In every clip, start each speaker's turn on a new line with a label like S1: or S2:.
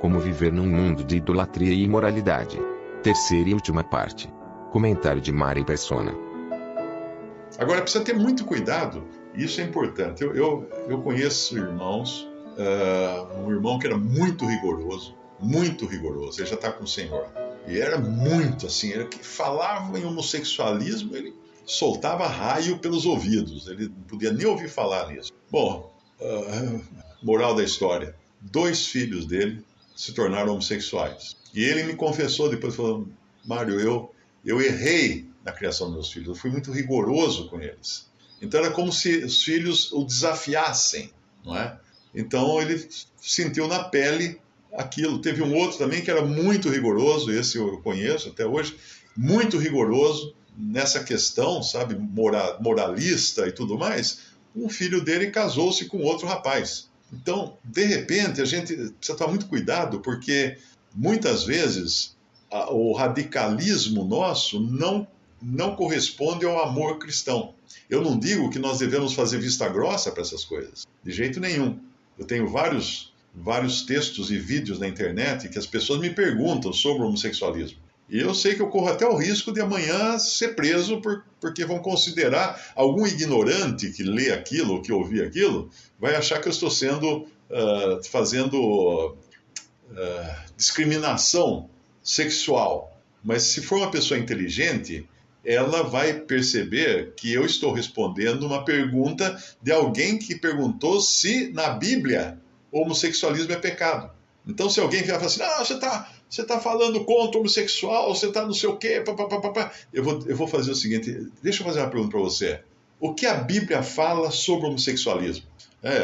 S1: Como viver num mundo de idolatria e imoralidade. Terceira e última parte. Comentário de Mari Persona.
S2: Agora, precisa ter muito cuidado, isso é importante. Eu conheço irmãos, um irmão que era muito rigoroso, ele já está com o Senhor. E era muito assim, ele que falava em homossexualismo, ele soltava raio pelos ouvidos, ele não podia nem ouvir falar nisso. Bom, moral da história, 2 filhos dele se tornaram homossexuais. E ele me confessou depois, falando: Mário, eu errei na criação dos meus filhos, eu fui muito rigoroso com eles. Então era como se os filhos o desafiassem, não é? Então ele sentiu na pele aquilo. Teve um outro também que era muito rigoroso, esse eu conheço até hoje, muito rigoroso nessa questão, sabe, moralista e tudo mais. Um filho dele casou-se com outro rapaz. Então, de repente, a gente precisa tomar muito cuidado, porque muitas vezes o radicalismo nosso não corresponde ao amor cristão. Eu não digo que nós devemos fazer vista grossa para essas coisas, de jeito nenhum. Eu tenho vários textos e vídeos na internet que as pessoas me perguntam sobre o homossexualismo. E eu sei que eu corro até o risco de amanhã ser preso porque vão considerar algum ignorante que lê aquilo, que ouvir aquilo, vai achar que eu estou fazendo discriminação sexual. Mas se for uma pessoa inteligente, ela vai perceber que eu estou respondendo uma pergunta de alguém que perguntou se na Bíblia o homossexualismo é pecado. Então, se alguém vier e falar assim: não, você tá falando contra o homossexual, você está não sei o quê, eu vou fazer o seguinte: deixa eu fazer uma pergunta para você. O que a Bíblia fala sobre o homossexualismo?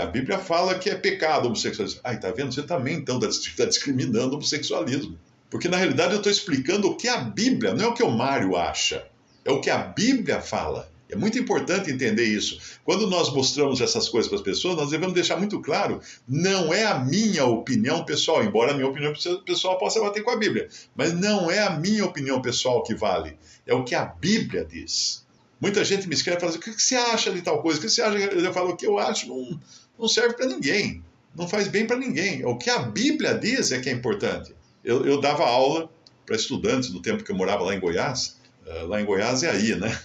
S2: A Bíblia fala que é pecado o homossexualismo. Tá vendo? Você também, então, está discriminando o homossexualismo. Porque, na realidade, eu estou explicando o que a Bíblia, não é o que o Mário acha, é o que a Bíblia fala. É muito importante entender isso. Quando nós mostramos essas coisas para as pessoas, nós devemos deixar muito claro: não é a minha opinião pessoal, embora a minha opinião pessoal possa bater com a Bíblia, mas não é a minha opinião pessoal que vale, é o que a Bíblia diz. Muita gente me escreve e fala assim: o que você acha de tal coisa? O que você acha? Eu falo: o que eu acho não serve para ninguém, não faz bem para ninguém. O que a Bíblia diz é que é importante. Eu dava aula para estudantes no tempo que eu morava lá em Goiás. Lá em Goiás é aí, né?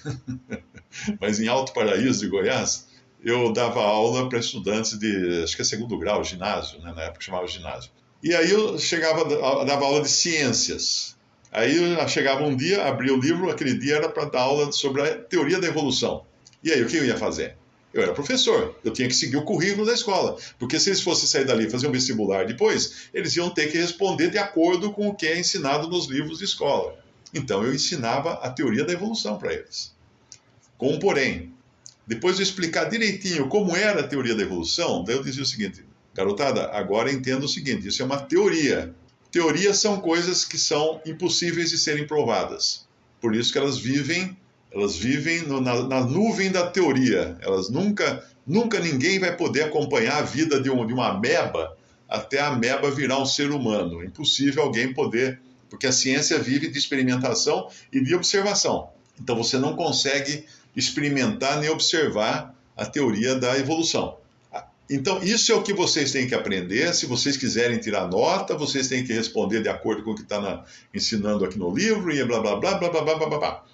S2: Mas em Alto Paraíso de Goiás, eu dava aula para estudantes de, acho que é 2º grau, ginásio, né? Na época chamava ginásio. E aí eu dava aula de ciências. Aí eu chegava um dia, abria o livro, aquele dia era para dar aula sobre a teoria da evolução. E aí, o que eu ia fazer? Eu era professor, eu tinha que seguir o currículo da escola, porque se eles fossem sair dali e fazer um vestibular depois, eles iam ter que responder de acordo com o que é ensinado nos livros de escola. Então eu ensinava a teoria da evolução para eles. Com um porém, depois de eu explicar direitinho como era a teoria da evolução, daí eu dizia o seguinte: garotada, agora entenda o seguinte, isso é uma teoria. Teorias são coisas que são impossíveis de serem provadas. Por isso que elas vivem na nuvem da teoria. Elas nunca ninguém vai poder acompanhar a vida de uma ameba até a ameba virar um ser humano. É impossível alguém poder, porque a ciência vive de experimentação e de observação. Então você não consegue experimentar nem observar a teoria da evolução. Então isso é o que vocês têm que aprender. Se vocês quiserem tirar nota, vocês têm que responder de acordo com o que está ensinando aqui no livro e blá blá blá blá blá blá blá blá.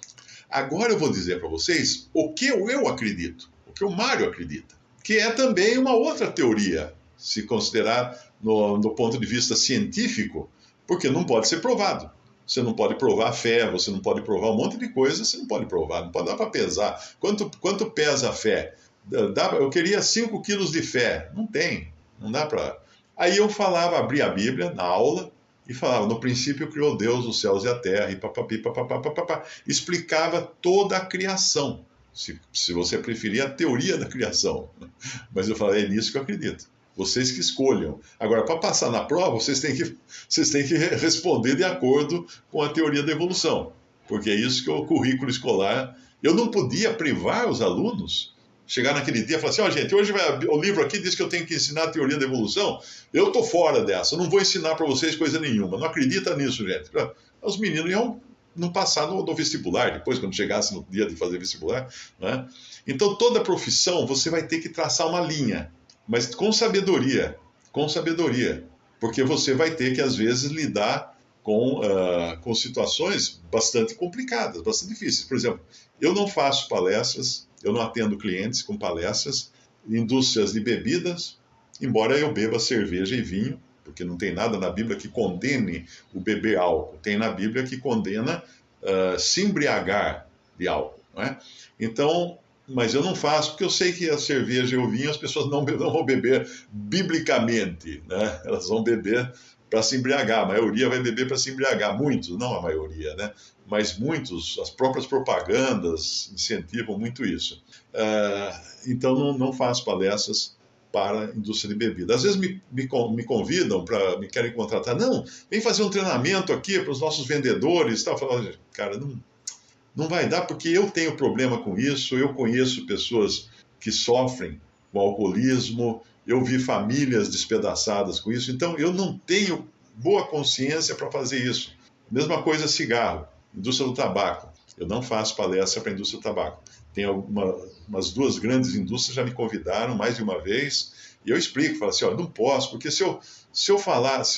S2: Agora eu vou dizer para vocês o que eu acredito, o que o Mário acredita, que é também uma outra teoria, se considerar no ponto de vista científico, porque não pode ser provado. Você não pode provar a fé, você não pode provar um monte de coisa, você não pode provar, não pode dar para pesar. Quanto pesa a fé? Eu queria 5 quilos de fé. Não tem, não dá para... Aí eu falava, abria a Bíblia na aula e falava: no princípio criou Deus os céus e a terra, e papapi, papapá. Explicava toda a criação, se você preferir a teoria da criação. Mas eu falei: é nisso que eu acredito. Vocês que escolham. Agora, para passar na prova, vocês têm que responder de acordo com a teoria da evolução. Porque é isso que é o currículo escolar. Eu não podia privar os alunos, chegar naquele dia e falar assim: gente, hoje o livro aqui diz que eu tenho que ensinar a teoria da evolução. Eu estou fora dessa, eu não vou ensinar para vocês coisa nenhuma. Não acredita nisso, gente. Os meninos iam não passar no vestibular, depois, quando chegasse no dia de fazer vestibular, né? Então, toda profissão, você vai ter que traçar uma linha, mas com sabedoria, porque você vai ter que, às vezes, lidar com situações bastante complicadas, bastante difíceis. Por exemplo, eu não faço palestras, eu não atendo clientes com palestras, indústrias de bebidas, embora eu beba cerveja e vinho, porque não tem nada na Bíblia que condene o beber álcool. Tem na Bíblia que condena se embriagar de álcool. Não é? Então, mas eu não faço, porque eu sei que a cerveja e o vinho as pessoas não vão beber biblicamente. Né? Elas vão beber para se embriagar. A maioria vai beber para se embriagar. Muitos, não a maioria, né? Mas muitos, as próprias propagandas incentivam muito isso. Então, não faço palestras para a indústria de bebida. Às vezes me convidam, me querem contratar. Não, vem fazer um treinamento aqui para os nossos vendedores. Tal. Eu falo, cara, não vai dar, porque eu tenho problema com isso. Eu conheço pessoas que sofrem com alcoolismo. Eu vi famílias despedaçadas com isso. Então, eu não tenho boa consciência para fazer isso. Mesma coisa cigarro, indústria do tabaco. Eu não faço palestra para a indústria do tabaco. Tem umas duas grandes indústrias já me convidaram mais de uma vez, e eu explico, falo assim, ó, não posso, porque se eu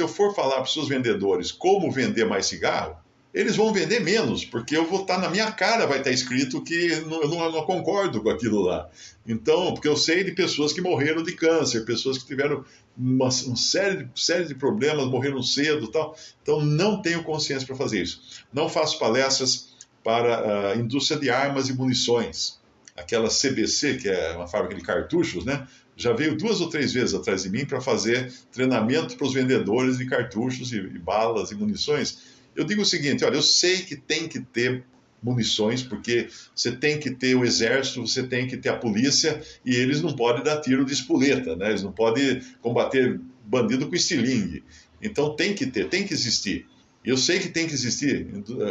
S2: for falar para os seus vendedores como vender mais cigarro, eles vão vender menos, porque eu vou estar na minha cara, vai estar escrito que eu não concordo com aquilo lá. Então, porque eu sei de pessoas que morreram de câncer, pessoas que tiveram uma série de problemas, morreram cedo e tal. Então, não tenho consciência para fazer isso. Não faço palestras para a indústria de armas e munições. Aquela CBC, que é uma fábrica de cartuchos, né? Já veio 2 ou 3 vezes atrás de mim para fazer treinamento para os vendedores de cartuchos e balas e munições. Eu digo o seguinte, olha, eu sei que tem que ter munições, porque você tem que ter o exército, você tem que ter a polícia, e eles não podem dar tiro de espoleta, né? Eles não podem combater bandido com estilingue. Então tem que ter, tem que existir. Eu sei que tem que existir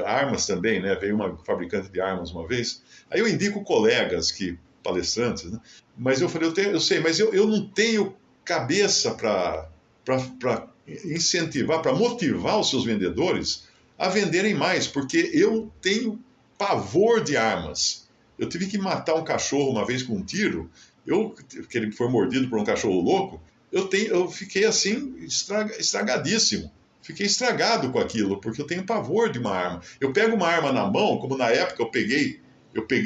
S2: armas também, né? Veio uma fabricante de armas uma vez. Aí eu indico colegas, palestrantes, né? Mas eu falei, eu sei, mas eu não tenho cabeça para incentivar, para motivar os seus vendedores a venderem mais, porque eu tenho pavor de armas. Eu tive que matar um cachorro uma vez com um tiro, que ele foi mordido por um cachorro louco, eu fiquei assim, estragadíssimo. Fiquei estragado com aquilo, porque eu tenho pavor de uma arma. Eu pego uma arma na mão, como na época eu peguei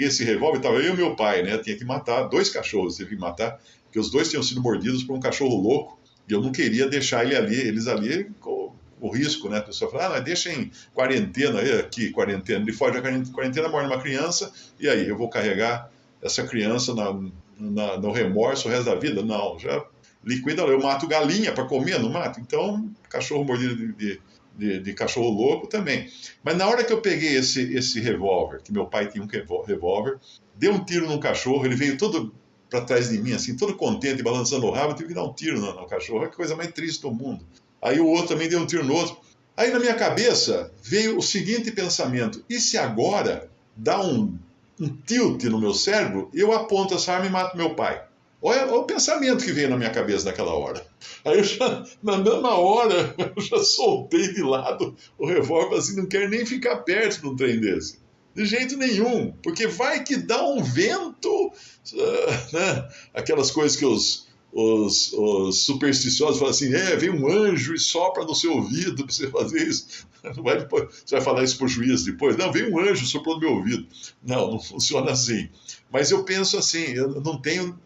S2: esse revólver, estava eu e meu pai, né? Eu tinha que matar 2 cachorros, tive que matar, porque os 2 tinham sido mordidos por um cachorro louco, e eu não queria deixar eles ali com o risco, né? A pessoa fala, mas deixa em quarentena, quarentena, ele foge da quarentena, morre uma criança, e aí, eu vou carregar essa criança no remorso o resto da vida? Não, já liquida, eu mato galinha para comer, não mato? Então, cachorro mordido de cachorro louco também. Mas na hora que eu peguei esse revólver, que meu pai tinha um revólver, dei um tiro num cachorro, ele veio todo para trás de mim, assim, todo contente, balançando o rabo, eu tive que dar um tiro no cachorro, é a coisa mais triste do mundo. Aí o outro também deu um tiro no outro. Aí na minha cabeça veio o seguinte pensamento, e se agora dá um tilt no meu cérebro, eu aponto essa arma e mato meu pai? Olha o pensamento que veio na minha cabeça naquela hora. Aí na mesma hora, eu já soltei de lado o revólver, assim, não quero nem ficar perto de um trem desse. De jeito nenhum, porque vai que dá um vento, né? Aquelas coisas que os supersticiosos falam assim, vem um anjo e sopra no seu ouvido para você fazer isso. Você vai falar isso para o juiz depois? Não, vem um anjo soprou no meu ouvido. Não funciona assim. Mas eu penso assim, eu não tenho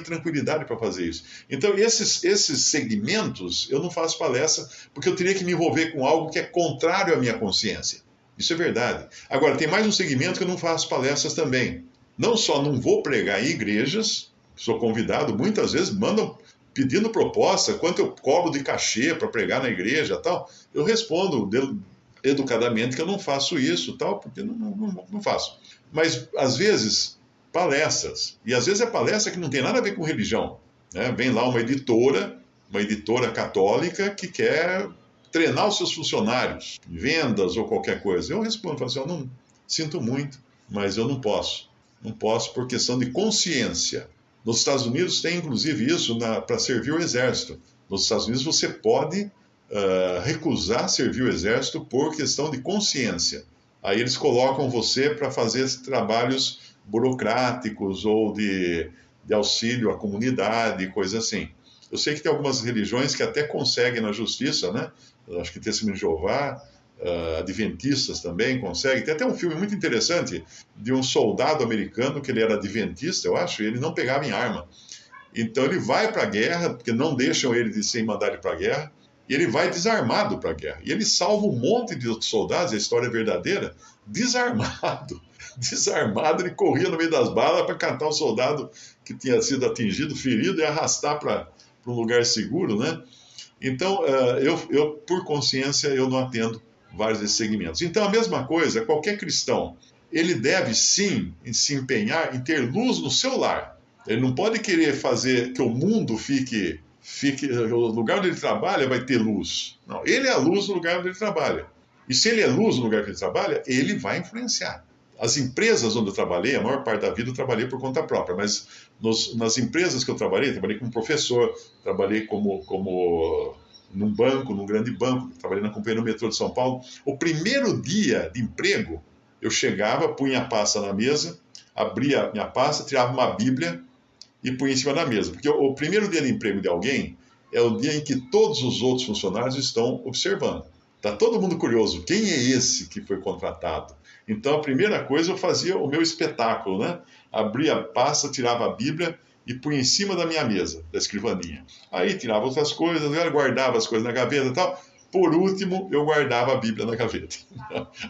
S2: tranquilidade para fazer isso. Então, esses segmentos, eu não faço palestra, porque eu teria que me envolver com algo que é contrário à minha consciência. Isso é verdade. Agora, tem mais um segmento que eu não faço palestras também. Não só não vou pregar em igrejas, sou convidado, muitas vezes mandam pedindo proposta, quanto eu cobro de cachê para pregar na igreja e tal. Eu respondo educadamente que eu não faço isso, tal, porque não faço. Mas, às vezes, palestras. E às vezes é palestra que não tem nada a ver com religião. Né? Vem lá uma editora católica que quer treinar os seus funcionários, vendas ou qualquer coisa. Eu respondo, falo assim, eu não sinto muito, mas eu não posso. Não posso por questão de consciência. Nos Estados Unidos tem inclusive isso para servir o exército. Nos Estados Unidos você pode recusar servir o exército por questão de consciência. Aí eles colocam você para fazer trabalhos burocráticos ou de auxílio à comunidade, coisa assim. Eu sei que tem algumas religiões que até conseguem na justiça, né? Eu acho que Testemunho de Jeová, adventistas também conseguem. Tem até um filme muito interessante de um soldado americano que ele era adventista, eu acho, e ele não pegava em arma. Então ele vai para a guerra, porque não deixam ele de sem mandar ele para a guerra, e ele vai desarmado para a guerra. E ele salva um monte de outros soldados, a história é verdadeira, desarmado. Desarmado, ele corria no meio das balas para catar o soldado que tinha sido atingido, ferido, e arrastar para um lugar seguro, né? Então, eu, por consciência, eu não atendo vários desses segmentos. Então, a mesma coisa, qualquer cristão, ele deve sim se empenhar em ter luz no seu lar. Ele não pode querer fazer que o mundo fique o lugar onde ele trabalha vai ter luz. Não, ele é a luz no lugar onde ele trabalha. E se ele é luz no lugar que ele trabalha, ele vai influenciar. As empresas onde eu trabalhei, a maior parte da vida eu trabalhei por conta própria, mas nas empresas que eu trabalhei como professor, trabalhei como num banco, num grande banco, trabalhei na Companhia do Metrô de São Paulo. O primeiro dia de emprego, eu chegava, punha a pasta na mesa, abria a minha pasta, tirava uma Bíblia e punha em cima da mesa. Porque o primeiro dia de emprego de alguém é o dia em que todos os outros funcionários estão observando. Está todo mundo curioso, quem é esse que foi contratado? Então, a primeira coisa, eu fazia o meu espetáculo, né? Abria a pasta, tirava a Bíblia e punha em cima da minha mesa, da escrivaninha. Aí tirava outras coisas, eu guardava as coisas na gaveta e tal. Por último, eu guardava a Bíblia na gaveta.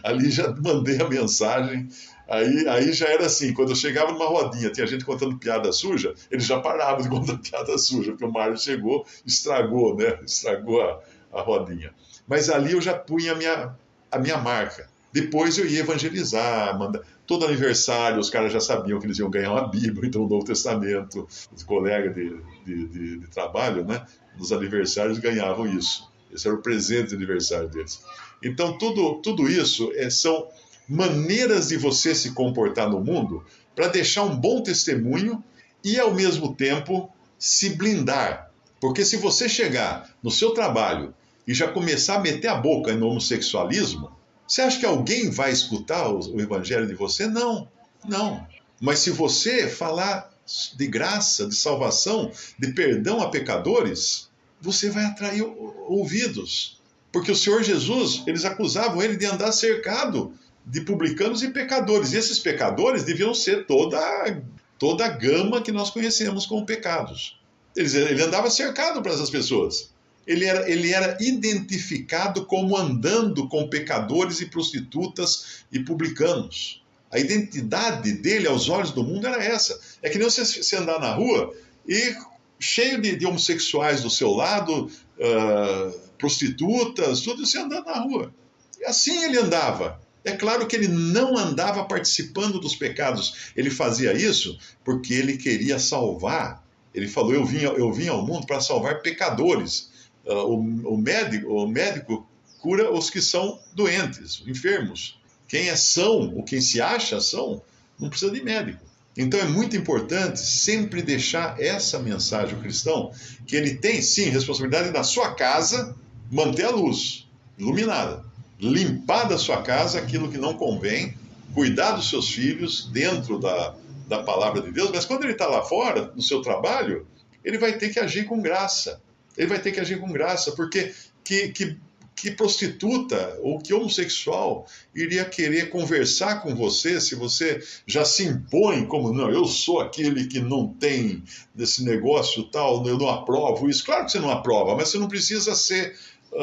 S2: Ali já mandei a mensagem. Aí já era assim, quando eu chegava numa rodinha, tinha gente contando piada suja, eles já paravam de contar piada suja, porque o Mário chegou, estragou, né? Estragou a rodinha. Mas ali eu já punha a minha marca. Depois eu ia evangelizar, todo aniversário os caras já sabiam que eles iam ganhar uma Bíblia, então o Novo Testamento, os colegas de trabalho, né? Nos aniversários ganhavam isso. Esse era o presente de aniversário deles. Então tudo isso são maneiras de você se comportar no mundo para deixar um bom testemunho e, ao mesmo tempo, se blindar. Porque se você chegar no seu trabalho e já começar a meter a boca no homossexualismo, você acha que alguém vai escutar o evangelho de você? Não, não. Mas se você falar de graça, de salvação, de perdão a pecadores, você vai atrair ouvidos. Porque o Senhor Jesus, eles acusavam ele de andar cercado de publicanos e pecadores. E esses pecadores deviam ser toda a gama que nós conhecemos como pecados. Ele andava cercado para essas pessoas. Ele era identificado como andando com pecadores e prostitutas e publicanos. A identidade dele aos olhos do mundo era essa. É que nem você andar na rua e cheio de homossexuais do seu lado, prostitutas, tudo, você andando na rua. E assim ele andava. É claro que ele não andava participando dos pecados. Ele fazia isso porque ele queria salvar. Ele falou, eu vim ao mundo para salvar pecadores. O médico cura os que são doentes, enfermos. Quem é são, ou quem se acha são, não precisa de médico. Então é muito importante sempre deixar essa mensagem ao cristão, que ele tem, sim, responsabilidade na sua casa, manter a luz iluminada, limpar da sua casa aquilo que não convém, cuidar dos seus filhos dentro da palavra de Deus, mas quando ele está lá fora, no seu trabalho, ele vai ter que agir com graça. Ele vai ter que agir com graça, porque que prostituta ou que homossexual iria querer conversar com você se você já se impõe como, não, eu sou aquele que não tem desse negócio tal, eu não aprovo isso. Claro que você não aprova, mas você não precisa ser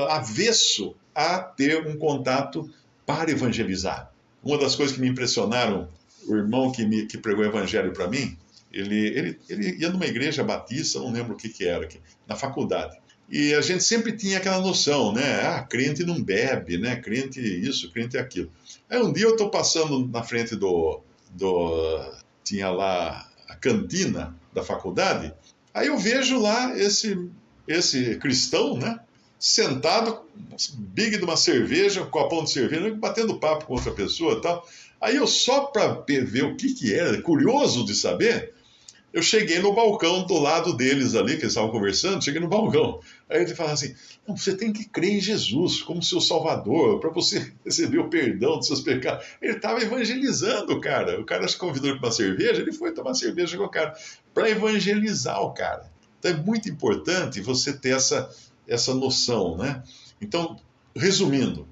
S2: avesso a ter um contato para evangelizar. Uma das coisas que me impressionaram, o irmão que pregou o evangelho para mim, ele ia numa igreja batista, não lembro o que era, aqui, na faculdade. E a gente sempre tinha aquela noção, né? Crente não bebe, né? Crente isso, crente aquilo. Aí um dia eu estou passando na frente tinha lá a cantina da faculdade, aí eu vejo lá esse cristão, né? Sentado, big de uma cerveja, um copão de cerveja, batendo papo com outra pessoa e tal. Aí eu, só para ver o que era, curioso de saber, eu cheguei no balcão do lado deles ali, que eles estavam conversando, cheguei no balcão. Aí ele falava assim, não, você tem que crer em Jesus como seu Salvador, para você receber o perdão dos seus pecados. Ele estava evangelizando o cara. O cara se convidou para uma cerveja, ele foi tomar cerveja com o cara, para evangelizar o cara. Então é muito importante você ter essa noção, né? Então, resumindo,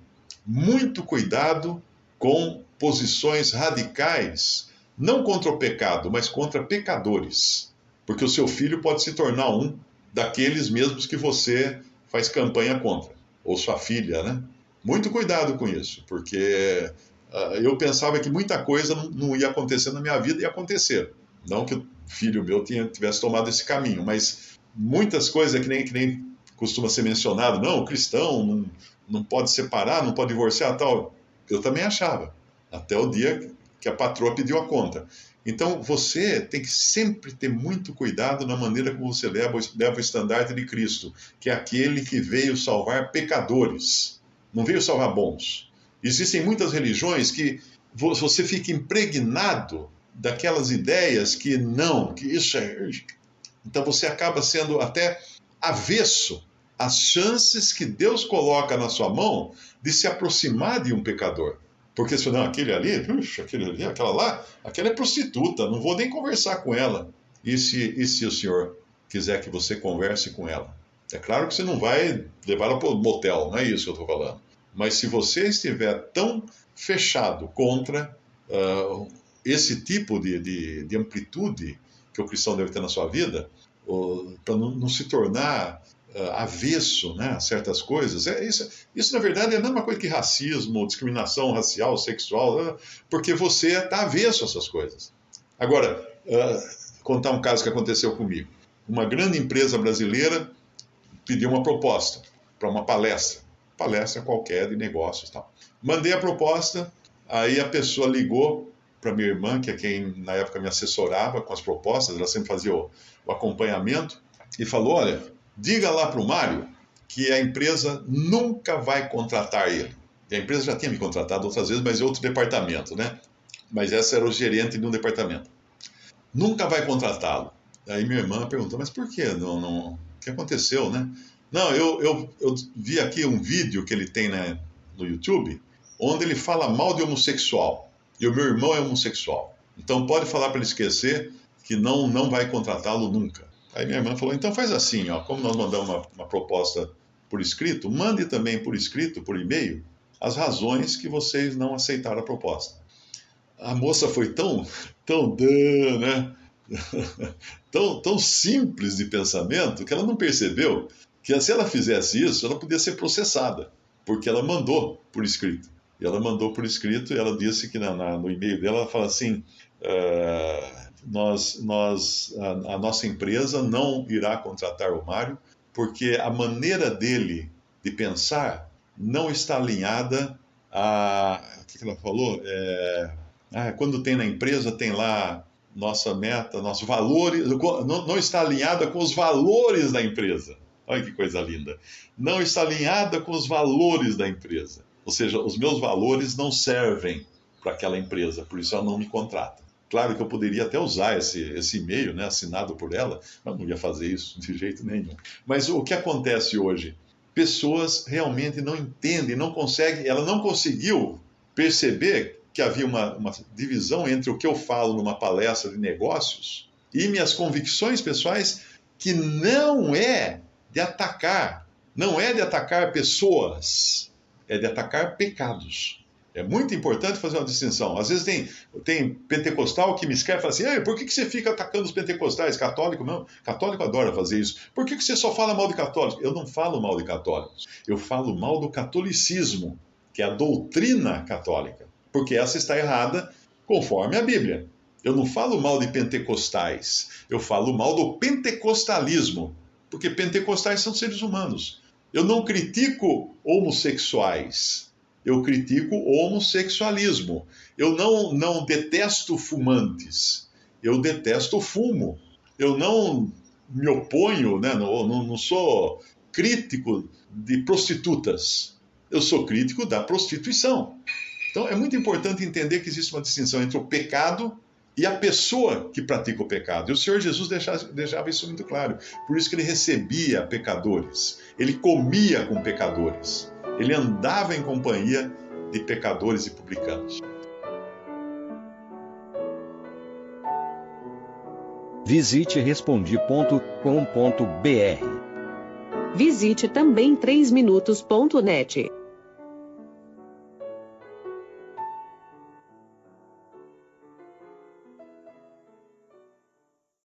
S2: muito cuidado com posições radicais, não contra o pecado, mas contra pecadores. Porque o seu filho pode se tornar um daqueles mesmos que você faz campanha contra, ou sua filha, né? Muito cuidado com isso, porque eu pensava que muita coisa não ia acontecer na minha vida e ia acontecer. Não que o filho meu tivesse tomado esse caminho, mas muitas coisas que nem costuma ser mencionado, não, o cristão não pode separar, não pode divorciar, tal. Eu também achava, até o dia que a patroa pediu a conta. Então, você tem que sempre ter muito cuidado na maneira como você leva o estandarte de Cristo, que é aquele que veio salvar pecadores, não veio salvar bons. Existem muitas religiões que você fica impregnado daquelas ideias que não, que isso é... Então, você acaba sendo até avesso às chances que Deus coloca na sua mão de se aproximar de um pecador. Porque se não, aquele ali, aquele ali, aquela lá, aquela é prostituta, não vou nem conversar com ela. E se o senhor quiser que você converse com ela? É claro que você não vai levar ela para o motel, não é isso que eu estou falando. Mas se você estiver tão fechado contra esse tipo de amplitude que o cristão deve ter na sua vida, para não se tornar avesso, né, a certas coisas. Isso, na verdade, é a mesma coisa que racismo, discriminação racial, sexual, porque você está avesso a essas coisas. Agora, contar um caso que aconteceu comigo. Uma grande empresa brasileira pediu uma proposta para uma palestra qualquer de negócios e tal. Mandei a proposta, aí a pessoa ligou para minha irmã, que é quem na época me assessorava com as propostas, ela sempre fazia o acompanhamento, e falou, olha, diga lá para o Mário que a empresa nunca vai contratar ele. E a empresa já tinha me contratado outras vezes, mas em outro departamento, né? Mas essa era o gerente de um departamento. Nunca vai contratá-lo. Aí minha irmã perguntou, mas por quê? O que aconteceu, né? Não, eu vi aqui um vídeo que ele tem, né, no YouTube, onde ele fala mal de homossexual. E o meu irmão é homossexual. Então pode falar para ele esquecer que não vai contratá-lo nunca. Aí minha irmã falou, então faz assim, ó, como nós mandamos uma proposta por escrito, mande também por escrito, por e-mail, as razões que vocês não aceitaram a proposta. A moça foi tão né? tão simples de pensamento que ela não percebeu que se ela fizesse isso, ela podia ser processada, porque ela mandou por escrito. E ela mandou por escrito e ela disse que no e-mail dela, ela fala assim, a nossa empresa não irá contratar o Mário porque a maneira dele de pensar não está alinhada a... O que ela falou? Quando tem na empresa, tem lá nossa meta, nossos valores, não está alinhada com os valores da empresa. Olha que coisa linda. Não está alinhada com os valores da empresa. Ou seja, os meus valores não servem para aquela empresa, por isso ela não me contrata. Claro que eu poderia até usar esse e-mail, né, assinado por ela, mas não ia fazer isso de jeito nenhum. Mas o que acontece hoje? Pessoas realmente não entendem, não conseguem, ela não conseguiu perceber que havia uma divisão entre o que eu falo numa palestra de negócios e minhas convicções pessoais, que não é de atacar pessoas, é de atacar pecados. É muito importante fazer uma distinção. Às vezes tem pentecostal que me escreve e fala assim, por que você fica atacando os pentecostais? Católico não. Católico adora fazer isso. Por que você só fala mal de católicos? Eu não falo mal de católicos. Eu falo mal do catolicismo, que é a doutrina católica. Porque essa está errada conforme a Bíblia. Eu não falo mal de pentecostais. Eu falo mal do pentecostalismo. Porque pentecostais são seres humanos. Eu não critico homossexuais. Eu critico o homossexualismo. Eu não detesto fumantes. Eu detesto o fumo. Eu não me oponho, né? Não sou crítico de prostitutas. Eu sou crítico da prostituição. Então é muito importante entender que existe uma distinção entre o pecado e a pessoa que pratica o pecado. E o Senhor Jesus deixava isso muito claro. Por isso que ele recebia pecadores. Ele comia com pecadores. Ele andava em companhia de pecadores e publicanos.
S3: Visite respondi.com.br.
S4: Visite também 3minutos.net.